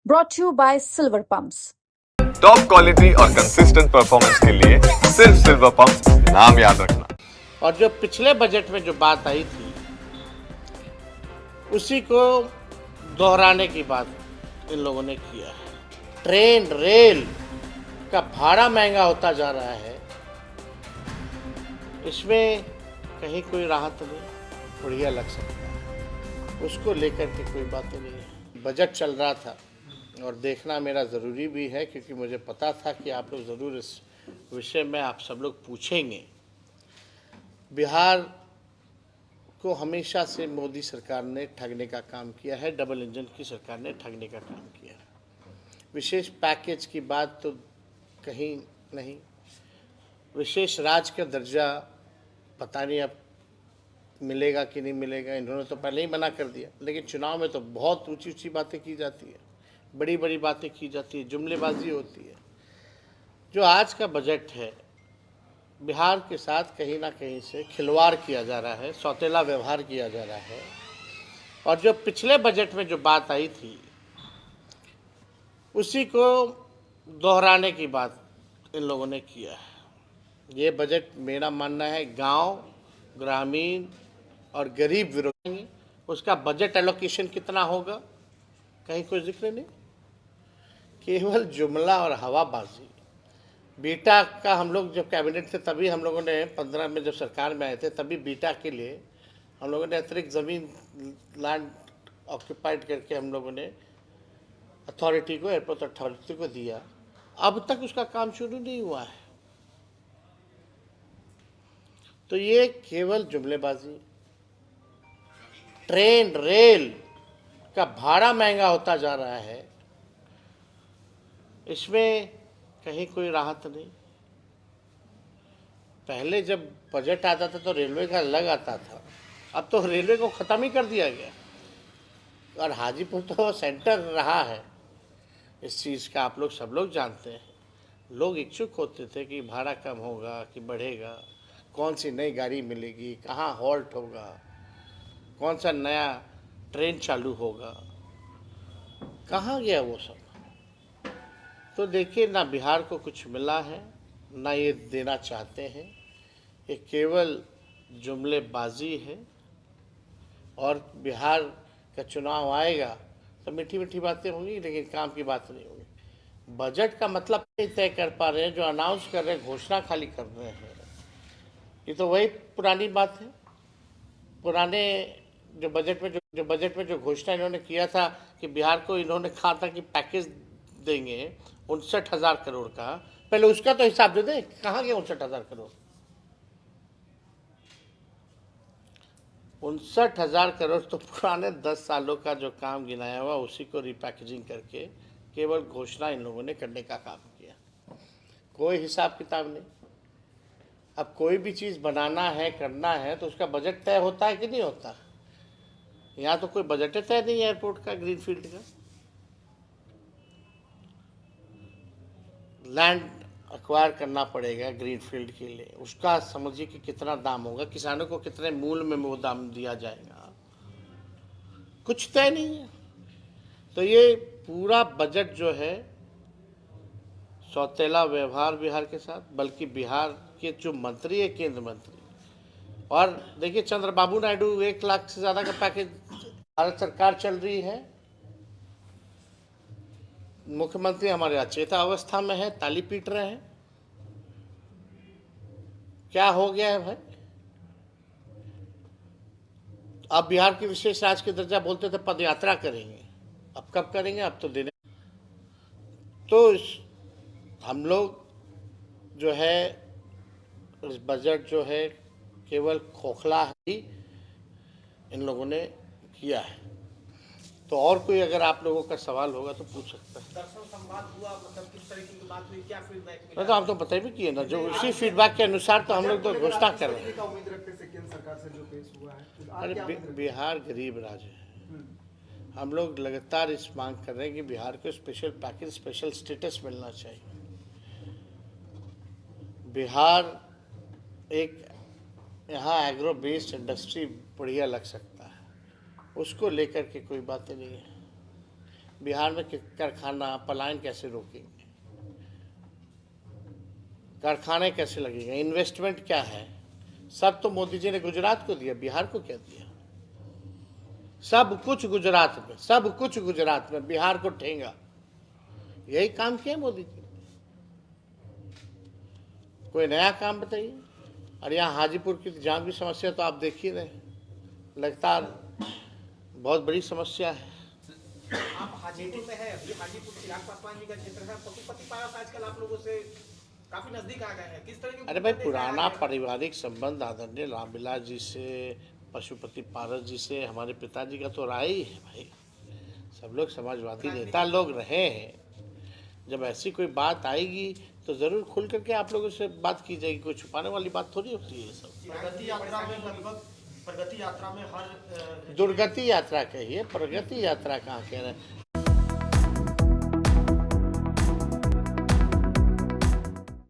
brought to you by Silver Pumps. Top quality और consistent performance के लिए सिर्फ सिल्वर पंप नाम याद रखना। और जो पिछले बजट में जो बात आई थी उसी को दोहराने की बात इन लोगों ने किया है। ट्रेन रेल का भाड़ा महंगा होता जा रहा है, इसमें कहीं कोई राहत नहीं, बढ़िया लग सकता है, उसको लेकर के कोई बात नहीं है। बजट चल रहा था और देखना मेरा ज़रूरी भी है, क्योंकि मुझे पता था कि आप लोग ज़रूर इस विषय में आप सब लोग पूछेंगे। बिहार को हमेशा से मोदी सरकार ने ठगने का काम किया है, डबल इंजन की सरकार ने ठगने का काम किया है। विशेष पैकेज की बात तो कहीं नहीं, विशेष राज्य का दर्जा पता नहीं अब मिलेगा कि नहीं मिलेगा, इन्होंने तो पहले ही मना कर दिया। लेकिन चुनाव में तो बहुत ऊंची ऊंची बातें की जाती है, बड़ी बड़ी बातें की जाती है, जुमलेबाजी होती है। जो आज का बजट है, बिहार के साथ कहीं ना कहीं से खिलवाड़ किया जा रहा है, सौतेला व्यवहार किया जा रहा है। और जो पिछले बजट में जो बात आई थी उसी को दोहराने की बात इन लोगों ने किया है। ये बजट मेरा मानना है गांव, ग्रामीण और गरीब विरोधी। उसका बजट एलोकेशन कितना होगा कहीं कोई जिक्र नहीं, केवल जुमला और हवाबाजी। बीटा का हम लोग जब कैबिनेट थे तभी हम लोगों ने 15 में जब सरकार में आए थे तभी बीटा के लिए हम लोगों ने अतिरिक्त ज़मीन लैंड ऑक्यूपाइड करके हम लोगों ने अथॉरिटी को, एयरपोर्ट अथॉरिटी को दिया। अब तक उसका काम शुरू नहीं हुआ है। तो ये केवल जुमलेबाजी। ट्रेन रेल का भाड़ा महंगा होता जा रहा है, इसमें कहीं कोई राहत नहीं। पहले जब बजट आता था तो रेलवे का अलग आता था, अब तो रेलवे को ख़त्म ही कर दिया गया। और हाजीपुर तो सेंटर रहा है इस चीज़ का, आप लोग सब लोग जानते हैं। लोग इच्छुक होते थे कि भाड़ा कम होगा कि बढ़ेगा, कौन सी नई गाड़ी मिलेगी, कहाँ हॉल्ट होगा, कौन सा नया ट्रेन चालू होगा, कहाँ गया वो सब। तो देखिए, ना बिहार को कुछ मिला है, ना ये देना चाहते हैं। ये केवल जुमलेबाजी है। और बिहार का चुनाव आएगा तो मीठी मीठी बातें होंगी, लेकिन काम की बात नहीं होगी। बजट का मतलब नहीं तय कर पा रहे हैं, जो अनाउंस कर रहे हैं, घोषणा खाली कर रहे हैं। ये तो वही पुरानी बात है। पुराने जो बजट में जो घोषणा इन्होंने किया था कि बिहार को इन्होंने कहा था कि पैकेज देंगे 59,000 करोड़ का, पहले उसका तो हिसाब दे दें, कहाँ गए 59,000 करोड़। 59,000 करोड़ तो पुराने 10 सालों का जो काम गिनाया हुआ उसी को रिपैकेजिंग करके केवल घोषणा इन लोगों ने करने का काम किया, कोई हिसाब किताब नहीं। अब कोई भी चीज़ बनाना है, करना है, तो उसका बजट तय होता है कि नहीं होता। यहाँ तो कोई बजट तय नहीं है एयरपोर्ट का, ग्रीनफील्ड का। लैंड अक्वायर करना पड़ेगा ग्रीनफील्ड के लिए, उसका समझिए कि कितना दाम होगा, किसानों को कितने मूल्य में वो दाम दिया जाएगा, कुछ तय नहीं है। तो ये पूरा बजट जो है सौतेला व्यवहार बिहार के साथ, बल्कि बिहार के जो मंत्री है, केंद्र मंत्री, और देखिए चंद्रबाबू नायडू 1 लाख से ज़्यादा का पैकेज भारत सरकार चल रही है। मुख्यमंत्री हमारे अचेता अवस्था में है, ताली पीट रहे हैं। क्या हो गया है भाई। अब बिहार की विशेष राज्य के दर्जा बोलते थे पद यात्रा करेंगे, अब कब करेंगे, अब तो देने। तो हम लोग जो है इस बजट जो है केवल खोखला ही इन लोगों ने किया है। तो और कोई अगर आप लोगों का सवाल होगा तो पूछ सकते हैं। संवाद हुआ, मतलब किस तरीके की बात हुई, क्या फीडबैक मिला? तो हम तो बता भी किए ना, जो उसी फीडबैक के अनुसार तो हम लोग तो घोषणा कर रहे हैं। उम्मीद रखते थे केंद्र सरकार से जो पेश हुआ है। अरे बिहार गरीब राज्य है, हम लोग लगातार इस मांग कर रहे हैं कि बिहार को स्पेशल पैकेज, स्पेशल स्टेटस मिलना चाहिए। बिहार एक यहाँ एग्रो बेस्ड इंडस्ट्री बढ़िया लग सकता है, उसको लेकर के कोई बातें नहीं है। बिहार में कारखाना पलायन कैसे रोकेंगे, कारखाने कैसे लगेंगे, इन्वेस्टमेंट क्या है। सब तो मोदी जी ने गुजरात को दिया, बिहार को क्या दिया। सब कुछ गुजरात में, सब कुछ गुजरात में, बिहार को ठेंगा। यही काम किया मोदी जी। कोई नया काम बताइए। और यहाँ हाजीपुर की जाम की समस्या तो आप देख ही रहे, लगातार बहुत बड़ी समस्या है। आप हाजीपुर में है अभी, हाजीपुर चिराग पासवान जी का क्षेत्र है। पशुपति पारस आजकल आप लोगों से काफी नजदीक आ गए हैं, किस तरह के अरे भाई, पुराना पारिवारिक संबंध आदरणीय रामविलास जी से, पशुपति पारस जी से हमारे पिताजी का तो रहा ही है भाई। सब लोग समाजवादी नेता लोग रहे हैं। जब ऐसी कोई बात आएगी तो जरूर खुल करके आप लोगों से बात की जाएगी। कोई छुपाने वाली बात थोड़ी होती है ये सब। प्रगति यात्रा में लगभग, प्रगति यात्रा में हर दुर्गति यात्रा कहिए, प्रगति यात्रा कहाँ कह रहे हैं।